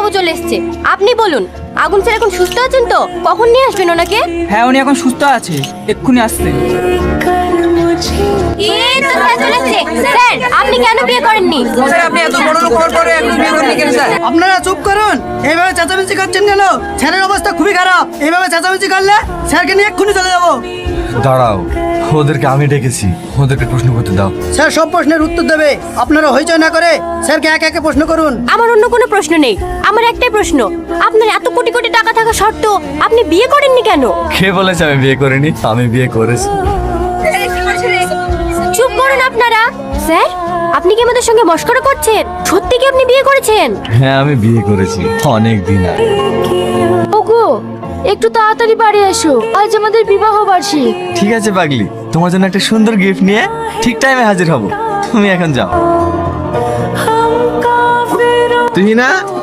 বাবু চলে এসেছে। আপনি বলুন, আগুন স্যার এখন সুস্থ আছেন তো? কখন নিয়ে আসবেন ওনাকে? হ্যাঁ, উনি এখন সুস্থ আছে, এক্ষুনি আসছে। এই তো স্যার চলে এসেছে। স্যার, আপনি কেন বিয়ে করেননি? স্যার, আপনি এত বড় লোক হওয়ার পরে এখন বিয়ে করলেন কেন স্যার? আপনারা চুপ করুন। এইভাবে চেঁচামেচি করছেন কেন? স্যারের অবস্থা খুবই খারাপ। এইভাবে চেঁচামেচি করলে স্যারকে নিয়ে এক্ষুনি চলে যাবো। দাঁড়াও, ওদেরকে আমি ডেকেছি, ওদেরকে প্রশ্ন করতে দাও। স্যার সব প্রশ্নের উত্তর দেবে। আপনারা হইচই না করে স্যারকে একে একে প্রশ্ন করুন। আমার অন্য কোনো প্রশ্ন নেই, আমার একটাই প্রশ্ন। আপনার এত কোটি কোটি টাকা থাকা সত্ত্বেও আপনি বিয়ে করেননি কেন? কে বলেছে আমি বিয়ে করিনি? আমি বিয়ে করেছি। চুপ করুন আপনারা। স্যার, আপনি কি আমাদের সঙ্গে মস্করা করছেন? সত্যি কি আপনি বিয়ে করেছেন? হ্যাঁ, আমি বিয়ে করেছি অনেক দিন আগে। ওগো, একটু তাড়াতাড়ি বাড়ি এসো, আজ আমাদের বিবাহ বার্ষিক। ঠিক আছে পাগলি, তোমার জন্য একটা সুন্দর গিফট নিয়ে ঠিক টাইমে হাজির হব। তুমি এখন যাও। তুই না